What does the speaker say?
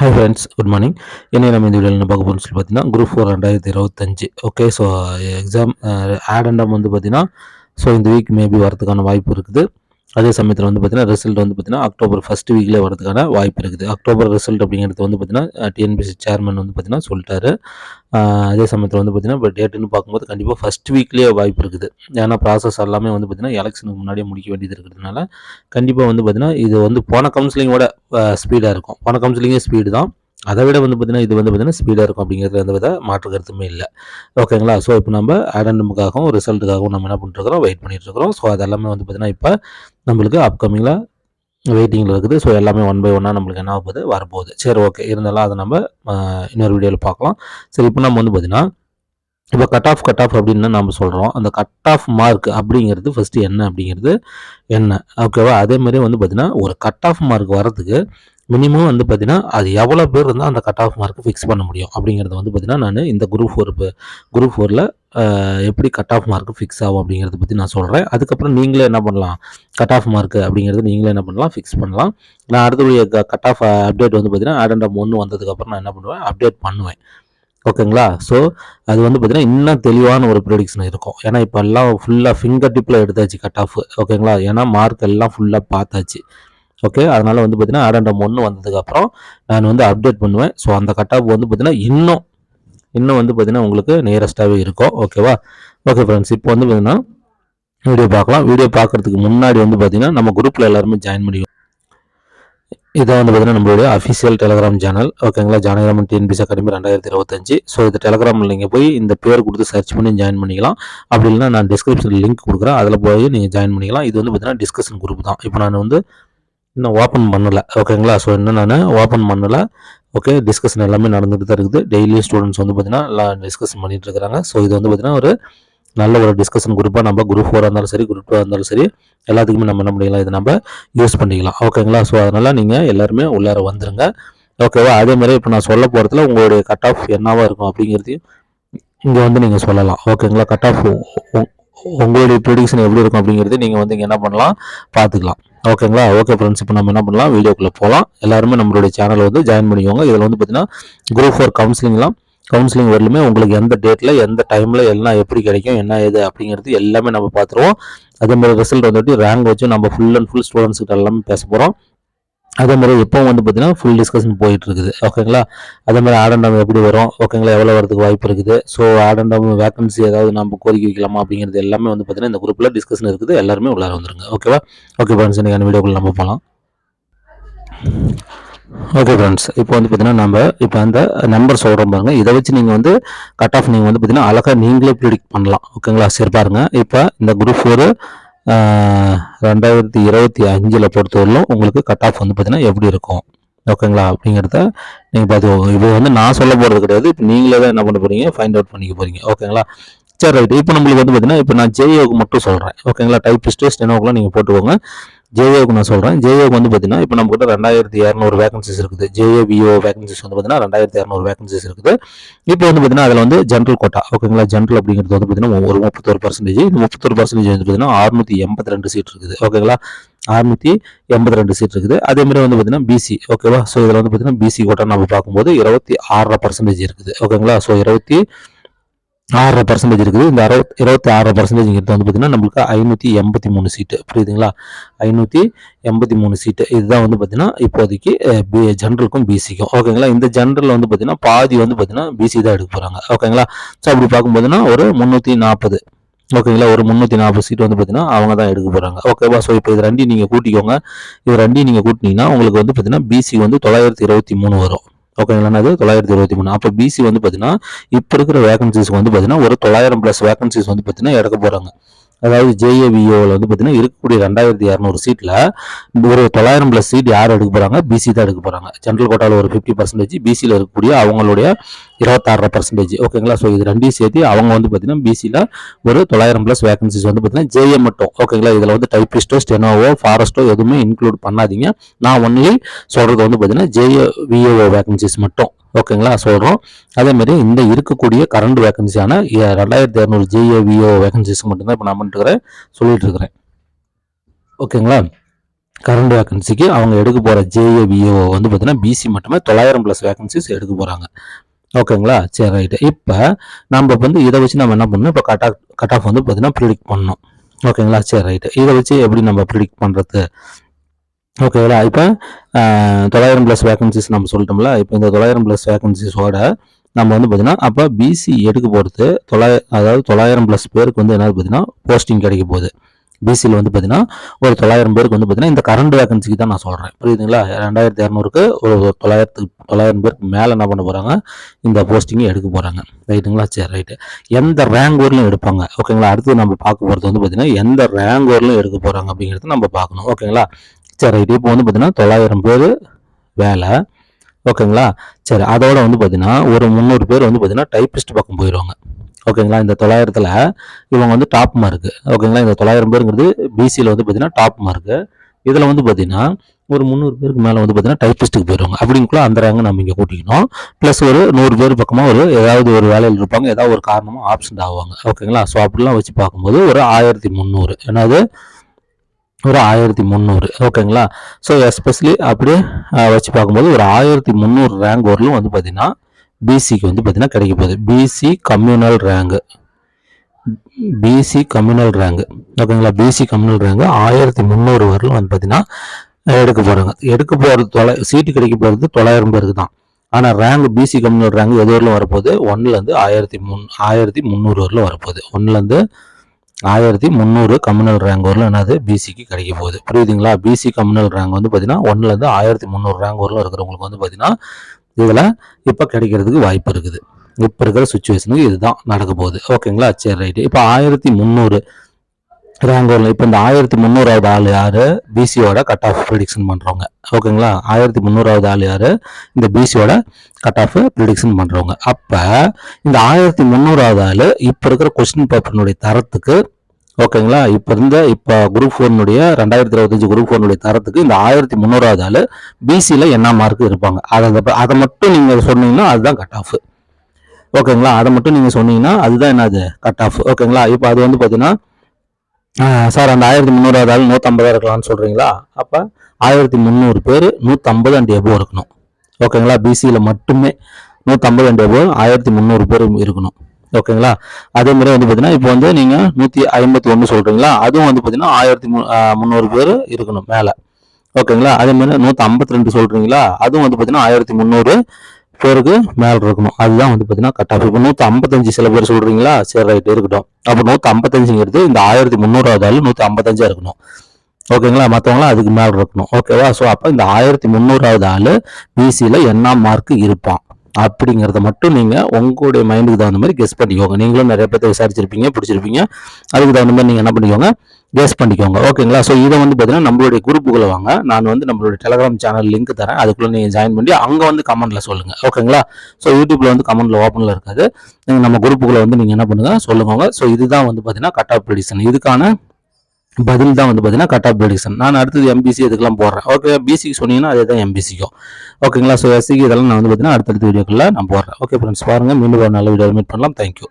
Hi friends, good morning. இன்னைக்கு நம்ம இந்த வீடியோவில் என்ன பார்க்க போகிறோம்னு சொல்லி பார்த்தீங்கன்னா, குரூப் 4 2025. ஓகே, ஸோ எக்ஸாம் ஆட் அண்டம் வந்து பார்த்தீங்கன்னா, ஸோ இந்த வீக் மேபி வரதுக்கான வாய்ப்பு இருக்குது. அதே சமயத்தில் வந்து பார்த்தீங்கன்னா, ரிசல்ட் வந்து பார்த்தீங்கன்னா அக்டோபர் ஃபர்ஸ்ட் வீக்லேயே வரதுக்கான வாய்ப்பு இருக்குது. அக்டோபர் ரிசல்ட் அப்படிங்கிறது வந்து பார்த்தீங்கன்னா, டிஎன்பிஎஸ்சி சேர்மன் வந்து பார்த்தீங்கன்னா சொல்லிட்டாரு. அதே சமயத்தில் வந்து பார்த்தீங்கன்னா, இப்போ டேட்டுன்னு பார்க்கும்போது கண்டிப்பாக ஃபர்ஸ்ட் வீக்லேயே வாய்ப்பு இருக்குது. ஏன்னா ப்ராசஸ் எல்லாமே வந்து பார்த்தீங்கன்னா, எலெக்ஷனுக்கு முன்னாடியே முடிக்க வேண்டியது இருக்கிறதுனால, கண்டிப்பாக வந்து பார்த்தீங்கன்னா, இது வந்து போன கவுன்சிலிங்கோட ஸ்பீடாக இருக்கும். போன கவுன்சிலிங்கே ஸ்பீடு தான். அதை விட வந்து பார்த்தீங்கன்னா, இது வந்து பார்த்தீங்கன்னா ஸ்பீடாக இருக்கும் அப்படிங்கிறது எந்த வித மாற்று கருத்துமே இல்லை. ஓகேங்களா? ஸோ இப்போ நம்ம ஆடண்டமுக்காகவும் ரிசல்ட்டுக்காகவும் நம்ம என்ன பண்ணிட்டுருக்கிறோம், வெயிட் பண்ணிட்டுருக்கிறோம். ஸோ அது எல்லாமே வந்து பார்த்தீங்கன்னா, இப்போ நம்மளுக்கு அப்கமிங்கில் வெயிட்டிங்கில் இருக்குது. ஸோ எல்லாமே ஒன் பை ஒன்னாக நம்மளுக்கு என்ன ஆகுது, வரப்போகுது. சரி, ஓகே. இருந்தாலும் அதை நம்ம இன்னொரு வீடியோவில் பார்க்கலாம். சரி, இப்போ நம்ம வந்து பார்த்தீங்கன்னா, இப்போ கட் ஆஃப் அப்படின்னு நம்ம சொல்கிறோம். அந்த கட் ஆஃப் மார்க் அப்படிங்கிறது ஃபஸ்ட்டு என்ன அப்படிங்கிறது என்ன, ஓகேவா? அதே மாதிரி வந்து பார்த்தீங்கன்னா, ஒரு கட் ஆஃப் மார்க் வரதுக்கு மினிமம் வந்து பார்த்தீங்கன்னா, அது எவ்வளோ பேர் இருந்தால் அந்த கட் ஆஃப் மார்க் ஃபிக்ஸ் பண்ண முடியும் அப்படிங்கிறத வந்து பார்த்தீங்கன்னா, நான் இந்த குரூப் 4ல் எப்படி கட் ஆஃப் மார்க் ஃபிக்ஸ் ஆகும் அப்படிங்கிறத பற்றி நான் சொல்கிறேன். அதுக்கப்புறம் நீங்களே என்ன பண்ணலாம், கட் ஆஃப் மார்க் அப்படிங்கிறது நீங்களே என்ன பண்ணலாம், ஃபிக்ஸ் பண்ணலாம். நான் அடுத்தபடிய கட் ஆஃப் அப்டேட் வந்து பார்த்தீங்கன்னா, ஆடண்டம் 1 வந்ததுக்கப்புறம் நான் என்ன பண்ணுவேன், அப்டேட் பண்ணுவேன். ஓகேங்களா? ஸோ அது வந்து பார்த்தீங்கன்னா, இன்னும் தெளிவான ஒரு ப்ரெடிக்ஷன் இருக்கும். ஏன்னா இப்போ எல்லாம் ஃபுல்லாக ஃபிங்கர் டிப்பில் எடுத்தாச்சு கட் ஆஃப். ஓகேங்களா? ஏன்னா மார்க் எல்லாம் ஃபுல்லாக பார்த்தாச்சு. ஓகே, அதனால் வந்து பார்த்தீங்கன்னா, ஆடண்டம் 1 வந்ததுக்கப்புறம் நான் வந்து அப்டேட் பண்ணுவேன். ஸோ அந்த கட் ஆஃப் வந்து பார்த்தீங்கன்னா, இன்னும் வந்து பார்த்தீங்கன்னா உங்களுக்கு நியரஸ்ட்டாகவே இருக்கும். ஓகேவா? ஓகே ஃப்ரெண்ட்ஸ், இப்போ வந்து பார்த்தீங்கன்னா வீடியோ பார்க்கலாம். வீடியோ பார்க்குறதுக்கு முன்னாடி வந்து பார்த்தீங்கன்னா, நம்ம குரூப்பில் எல்லாருமே ஜாயின் பண்ணிக்கணும். இதை வந்து பார்த்தீங்கன்னா நம்மளுடைய அஃபிஷியல் டெலகிராம் சேனல். ஓகேங்களா? Janakiraman TNPSC academy 2025. ஸோ இது டெலகிராமில் நீங்கள் போய் இந்த பேர் கொடுத்து சர்ச் பண்ணி ஜாயின் பண்ணிக்கலாம். அப்படி இல்லைனா நான் டிஸ்கிரிப்ஷனில் லிங்க் கொடுக்குறேன், அதில் போய் நீங்கள் ஜாயின் பண்ணிக்கலாம். இது வந்து பார்த்தீங்கன்னா டிஸ்கஷன் குரூப் தான். இப்போ நான் வந்து இன்னும் ஓப்பன் பண்ணலை. ஓகேங்களா? ஸோ இன்னும் நான் ஓப்பன் பண்ணலை. ஓகே, டிஸ்கஷன் எல்லாமே நடந்துட்டு தான் இருக்குது. டெய்லி ஸ்டூடெண்ட்ஸ் வந்து பார்த்தீங்கன்னா எல்லாம் டிஸ்கஷன் பண்ணிட்டு இருக்கிறாங்க. ஸோ இது வந்து பார்த்தீங்கன்னா ஒரு நல்ல ஒரு டிஸ்கஷன் குரூப்பாக நம்ம குரூப் 4 இருந்தாலும் சரி, குரூப் 2 இருந்தாலும் சரி, எல்லாத்துக்குமே நம்ம என்ன பண்ணிக்கலாம், இதை நம்ம யூஸ் பண்ணிக்கலாம். ஓகேங்களா? ஸோ அதனால் நீங்கள் எல்லாருமே உள்ளார வந்துருங்க. ஓகேவா? அதே மாதிரி இப்போ நான் சொல்ல போகிறதுல உங்களுடைய கட் ஆஃப் என்னவாக இருக்கும் அப்படிங்கிறதையும் இங்கே வந்து நீங்கள் சொல்லலாம். ஓகேங்களா? கட் ஆஃப் உங்களுடைய ப்ரெடிக்ஷன் எப்படி இருக்கும் அப்படிங்கிறது நீங்கள் வந்து இங்கே என்ன பண்ணலாம், பார்த்துக்கலாம். ஓகேங்களா? ஓகே ஃப்ரெண்ட்ஸ், இப்போ நம்ம என்ன பண்ணலாம், வீடியோக்குள்ளே போகலாம். எல்லாருமே நம்மளுடைய சேனலை வந்து ஜாயின் பண்ணிக்கோங்க. இதில் வந்து பார்த்தீங்கன்னா குரூப் 4 கவுன்சிலிங் வரலுமே உங்களுக்கு எந்த டேட்டில் எந்த டைமில் எல்லாம் எப்படி கிடைக்கும், என்ன ஏது அப்படிங்கிறது எல்லாமே நம்ம பார்த்துருவோம். அதே மாதிரி ரிசல்ட் வந்துட்டு ரேங்க் வச்சு நம்ம ஃபுல் அண்ட் ஃபுல் ஸ்டூடெண்ட்ஸ் கிட்ட எல்லாமே பேச போகிறோம். அதே மாதிரி எப்பவும் வந்து பார்த்தீங்கன்னா ஃபுல் டிஸ்கஷன் போயிட்டு இருக்குது. ஓகேங்களா? அதே மாதிரி ஆடண்டம் எப்படி வரும், ஓகேங்களா, எவ்வளோ வரதுக்கு வாய்ப்பு இருக்குது, ஸோ ஆடண்டம் வேகன்சி ஏதாவது நம்ம கோரிக்கை வைக்கலாமா அப்படிங்கிறது எல்லாமே வந்து பார்த்தீங்கன்னா இந்த குரூப்பில் டிஸ்கஷன் இருக்குது. எல்லாருமே உள்ளார வந்துருங்க. ஓகேவா? ஓகே ஃப்ரெண்ட்ஸ், இன்னைக்கான வீடியோக்குள்ள நம்ம போகலாம். ஓகே ஃப்ரெண்ட்ஸ், இப்போ வந்து பார்த்தீங்கன்னா நம்ம இப்போ அந்த நம்பர் சொல்கிறோம் பாருங்கள். இதை வச்சு நீங்கள் வந்து கட் ஆஃப் நீங்கள் வந்து பார்த்தீங்கன்னா அழகாக நீங்களே ப்ரிடிக்ட் பண்ணலாம். ஓகேங்களா? சரி பாருங்கள், இப்போ இந்த குரூப் 4 2025 பொறுத்தவரையிலும் உங்களுக்கு கட் ஆஃப் வந்து பார்த்தீங்கன்னா எப்படி இருக்கும், ஓகேங்களா, அப்படிங்கிறத நீங்கள் பார்த்துக்கோங்க. இது வந்து நான் சொல்ல போகிறது கிடையாது. இப்போ நீங்களே தான் என்ன பண்ண போகிறீங்க, ஃபைண்ட் அவுட் பண்ணிக்க போகிறீங்க. ஓகேங்களா? சரி, ரைட். இப்போ நம்மளுக்கு வந்து பார்த்தீங்கன்னா இப்போ நான் ஜேஏவுக்கு மட்டும் சொல்கிறேன். ஓகேங்களா? டைப்பிஸ்ட்டு ஸ்டெனோக்குலாம் நீங்கள் போட்டுக்கோங்க. ஜேஏவுக்கு நான் சொல்கிறேன். ஜேஏவுக்கு வந்து பார்த்தீங்கன்னா இப்போ நம்ம கிட்ட 2200 வேகன்சிஸ் இருக்குது. ஜேஏவிஓ வேகன்சிஸ் வந்து பார்த்தீங்கன்னா 2200 வேகன்சிஸ் இருக்குது. இப்போ வந்து பார்த்தீங்கன்னா அதில் வந்து ஜென்ரல் கோட்டா, ஓகேங்களா, ஜென்ரல் அப்படிங்கிறது வந்து பார்த்தீங்கன்னா ஒரு 31%. இந்த 31% வந்து பார்த்தீங்கன்னா 682 சீட் இருக்குது. ஓகேங்களா? 682 சீட் இருக்குது. அதே மாதிரி வந்து பார்த்தீங்கன்னா பிசி, ஓகேவா? ஸோ இதில் வந்து பார்த்தீங்கன்னா பிசி கோட்டா நம்ம பார்க்கும்போது 26% இருக்குது. ஓகேங்களா? ஸோ 26% இருக்குது. இந்த 26% வந்து பார்த்தீங்கன்னா நம்மளுக்கு 583 சீட்டு. புரியுதுங்களா? 583 சீட்டு. இதுதான் வந்து பார்த்தீங்கன்னா இப்போதைக்கு ஜென்ரலுக்கும் பிசிக்கும். ஓகேங்களா? இந்த ஜென்ரல் வந்து பார்த்தீங்கன்னா பாதி வந்து பார்த்தீங்கன்னா பிசி தான் எடுக்க போகிறாங்க. ஓகேங்களா? ஸோ அப்படி பார்க்கும்போதுன்னா ஒரு 340, ஓகேங்களா, ஒரு 340 சீட் வந்து பார்த்தீங்கன்னா அவங்க தான் எடுக்க போகிறாங்க. ஓகேவா? ஸோ இப்போ இது ரெண்டையும் நீங்கள் கூட்டிக்கோங்க. இது ரெண்டையும் நீங்கள் கூட்டினீங்கன்னா உங்களுக்கு வந்து பார்த்தீங்கன்னா பிசி வந்து 923 வரும். ஓகேங்களா? அது 923. அப்போ பிசி வந்து பார்த்தீங்கன்னா இப்போ இருக்கிற வேகன்சிஸ் வந்து பார்த்தீங்கன்னா ஒரு 900+ வேகன்சிஸ் வந்து பார்த்தீங்கன்னா எடுக்க போகிறாங்க. அதாவது ஜேஏவிஓவில் வந்து பார்த்தீங்கன்னா இருக்கக்கூடிய 2200 சீட்டில் ஒரு 900+ சீட் யார் எடுக்க போகிறாங்க, பிசி தான் எடுக்க போகிறாங்க. ஜென்ரல் கோட்டாவில் ஒரு 50%, பிசியில் இருக்கக்கூடிய அவங்களுடைய 26%. ஓகேங்களா? ஸோ இது ரெண்டையும் சேர்த்து அவங்க வந்து பார்த்தீங்கன்னா பிசியில் ஒரு 900+ வேகன்சிஸ் வந்து பார்த்தீங்கன்னா ஜேஏ மட்டும். ஓகேங்களா? இதில் வந்து டைப்பிஸ்டோ ஸ்டெனோவோ ஃபாரஸ்ட்டோ எதுவுமே இன்க்ளூட் பண்ணாதீங்க. நான் ஒன்லி சொல்கிறது வந்து பார்த்தீங்கன்னா ஜேஏவிஓ வேகன்சிஸ் மட்டும். ஓகேங்களா? சொல்கிறோம். அதேமாதிரி இந்த இருக்கக்கூடிய கரண்ட் வேகன்சியான 2200 ஜேஏவிஓ வேகன்சிஸ் மட்டும்தான் இப்போ நான் பண்ணிட்டு சொல்லிட்டு இருக்கிறேன். ஓகேங்களா? கரண்ட் வேகன்சிக்கு அவங்க எடுக்க போகிற ஜேஏவிஓ வந்து பார்த்தீங்கன்னா பிசி மட்டுமே 900+ வேகன்சிஸ் எடுக்க போகிறாங்க. ஓகேங்களா? சரி ரைட்டு. இப்போ நம்ம வந்து இதை வச்சு நம்ம என்ன பண்ணணும், இப்போ கட் ஆஃப் வந்து பார்த்தீங்கன்னா ப்ரிடிக்ட் பண்ணணும். ஓகேங்களா? சரி ரைட்டு. இதை வச்சு எப்படி நம்ம ப்ரிடிக்ட் பண்ணுறது? ஓகேங்களா? இப்போ 900+ வேகன்சிஸ் நம்ம சொல்லிட்டோம்ல. இப்போ இந்த 900+ வேகன்சிஸோட நம்ம வந்து பார்த்தீங்கன்னா அப்போ பிசி எடுக்க போகிறது அதாவது 900+ பேருக்கு வந்து என்னது பார்த்தீங்கன்னா போஸ்டிங் கிடைக்க போகுது. பிசியில் வந்து பார்த்தீங்கன்னா ஒரு 900 பேருக்கு வந்து பார்த்தீங்கன்னா இந்த கரண்ட் வேகன்சிக்கு தான் நான் சொல்கிறேன். புரியுதுங்களா? 2200க்கு ஒரு 900 பேருக்கு மேலே என்ன பண்ண போகிறாங்க, இந்த போஸ்டிங்கை எடுக்க போகிறாங்க. ரைட்டுங்களா? சரி ரைட்டு. எந்த ரேங்க் வரலும் எடுப்பாங்க. ஓகேங்களா? அடுத்து நம்ம பார்க்க போகிறது வந்து பார்த்தீங்கன்னா எந்த ரேங்க் வரலும் எடுக்க போகிறாங்க அப்படிங்கிறத நம்ம பார்க்கணும். ஓகேங்களா? சரி ரைட்டு. இப்போ வந்து பார்த்தீங்கன்னா 900 பேர் வேலை. ஓகேங்களா? சரி, அதோட வந்து பார்த்தீங்கன்னா ஒரு 300 பேர் வந்து பார்த்தீங்கன்னா டைப்பிஸ்ட் பக்கம் போயிடுவாங்க. ஓகேங்களா? இந்த 900ல் இவங்க வந்து டாப் மார்க்கு. ஓகேங்களா? இந்த 900 பேருங்கிறது பிசியில் வந்து பார்த்தீங்கன்னா டாப் மார்க்கு. இதில் வந்து பார்த்தீங்கன்னா ஒரு 300 பேருக்கு மேலே வந்து பார்த்தீங்கன்னா டைப்பிஸ்ட்டுக்கு போயிடுவாங்க. அப்படிங்குள்ள அந்த ரேங்கை நம்ம இங்கே கூட்டிக்கணும். ப்ளஸ் ஒரு 100 பேர் பக்கமாக ஏதாவது ஒரு வேலையில் இருப்பாங்க, ஏதாவது ஒரு காரணமாக ஆப்சண்ட் ஆவாங்க. ஓகேங்களா? ஸோ அப்படிலாம் வச்சு பார்க்கும்போது ஒரு 1300 என்னது ஒரு 1300. ஓகேங்களா? ஸோ எஸ்பெஷலி அப்படியே வச்சு பார்க்கும்போது ஒரு 1300 ரேங்க் வரலும் வந்து பார்த்தீங்கன்னா பிசிக்கு வந்து பார்த்தீங்கன்னா கிடைக்க போகுது. BC communal rank. ஓகேங்களா? பிசி கம்யூனல் ரேங்கு 1300 வரலும் வந்து பார்த்தீங்கன்னா எடுக்க போகிறாங்க. எடுக்க போகிறது சீட்டு கிடைக்க போகிறது 900 பேருக்கு தான். ஆனால் ரேங்க் பிசி கம்யூனல் ரேங்க் எது வரலும் வரப்போகுது, 1லேருந்து 1300 வரலும் வரப்போகுது. 1லேருந்து 1300 கம்யூனல் ரேங்க் வரலும் என்னது பிசிக்கு கிடைக்க போகுது. புரியுதுங்களா? பிசி கம்யூனல் ரேங்க் வந்து பார்த்தீங்கன்னா 1லேருந்து 1300 ரேங்க் வரலும் இருக்கிறவங்களுக்கு வந்து பார்த்தீங்கன்னா இதில் இப்போ கிடைக்கிறதுக்கு வாய்ப்பு இருக்குது. இப்போ இருக்கிற சுச்சுவேஷனுக்கு இதுதான் நடக்க போகுது. ஓகேங்களா? சரி ரைட்டு. இப்போ 1300 ரேங்க் வரல. இப்போ இந்த 1300வது ஆள் யாரு, பிசியோட கட் ஆஃப் ப்ரிடிக்ஷன் பண்ணுறவங்க. ஓகேங்களா? 1300வது ஆள் யாரு, இந்த பிசியோட கட் ஆஃப் ப்ரிடிக்ஷன் பண்ணுறவங்க. அப்போ இந்த 1300வது ஆள் இப்போ இருக்கிற கொஸ்டின் பேப்பரினுடைய தரத்துக்கு, ஓகேங்களா, இப்போ குரூப் 4 2025 குரூப் 4 தரத்துக்கு இந்த 1300வது ஆள் பிசியில் என்ன மார்க் இருப்பாங்க, அதை மட்டும் நீங்கள் சொன்னீங்கன்னா அதுதான் கட் ஆஃப். ஓகேங்களா? அதை மட்டும் நீங்கள் சொன்னீங்கன்னா அதுதான் என்னது கட் ஆஃப். ஓகேங்களா? இப்போ அது வந்து பார்த்தீங்கன்னா சார் அந்த 1300வது ஆள் 150 இருக்கலாம்னு சொல்கிறீங்களா? அப்போ 1300 பேர் 150 அண்ட் எபோவ் இருக்கணும். ஓகேங்களா? பிசியில் மட்டுமே 150 அண்ட் எபோவ் 1300 பேர் இருக்கணும். ஓகேங்களா? அதே மாதிரி வந்து பார்த்தீங்கன்னா இப்போ வந்து நீங்கள் 151 சொல்கிறீங்களா, அதுவும் வந்து பார்த்தீங்கன்னா 1300 பேர் இருக்கணும் மேலே. ஓகேங்களா? அதே மாதிரி 152 சொல்கிறீங்களா, அதுவும் வந்து பார்த்தீங்கன்னா 1300 பேருக்கு மேலே இருக்கணும். அதுதான் வந்து பார்த்தீங்கன்னா கட் ஆஃப். இப்போ 155 சில பேர் சொல்கிறீங்களா, சரி ரைட் இருக்கட்டும். அப்போ 155ங்கிறது இந்த 1300வது ஆள் 155 இருக்கணும். ஓகேங்களா? மற்றவங்களாம் அதுக்கு மேலே இருக்கணும். ஓகேவா? ஸோ அப்போ இந்த 1300வது ஆள் பிசியில் என்ன மார்க் இருப்பான் அப்படிங்கிறத மட்டும் நீங்கள் உங்களுடைய மைண்டுக்கு தகுந்த மாதிரி கெஸ் பண்ணிக்கோங்க. நீங்களும் நிறைய பேர்த்த விசாரிச்சிருப்பீங்க, பிடிச்சிருப்பீங்க. அதுக்கு தகுந்த மாதிரி நீங்கள் என்ன பண்ணிக்கோங்க, கெஸ் பண்ணிக்கோங்க. ஓகேங்களா? ஸோ இதை வந்து பார்த்தீங்கன்னா நம்மளுடைய குரூப்புக்குள்ளே வாங்க. நான் வந்து நம்மளுடைய டெலிகிராம் சேனல் லிங்க் தரேன். அதுக்குள்ளே நீங்கள் ஜாயின் பண்ணி அங்கே வந்து கமெண்ட்டில் சொல்லுங்கள். ஓகேங்களா? ஸோ யூடியூப்பில் வந்து கமெண்ட்டில் ஓப்பனில் இருக்காது. நீங்கள் நம்ம குரூப்புக்குள்ளே வந்து நீங்கள் என்ன பண்ணுங்கள் சொல்லுவாங்க. ஸோ இதுதான் வந்து பார்த்தீங்கன்னா கட் ஆஃப் ப்ரெடிக்ஷன். இதுக்கான பதில் தான் வந்து பார்த்தீங்கன்னா கட் ஆஃப் ப்ரெடிக்ஷன். நான் அடுத்தது எம்பிசி இதுக்கெல்லாம் போடுறேன். ஓகே, பிசிக்கு சொன்னீங்கன்னா அதே தான் எம்பிசிக்கும். ஓகேங்களா? ஸோ எஸ்சிக்கு இதெல்லாம் நான் வந்து பார்த்தீங்கன்னா அடுத்தடுத்த வீடியோக்குள்ள நான் போடுறேன். ஓகே ஃப்ரெண்ட்ஸ், பாருங்கள். மீண்டும் ஒரு நல்ல வீடியோ மீட் பண்ணலாம். தேங்க்யூ.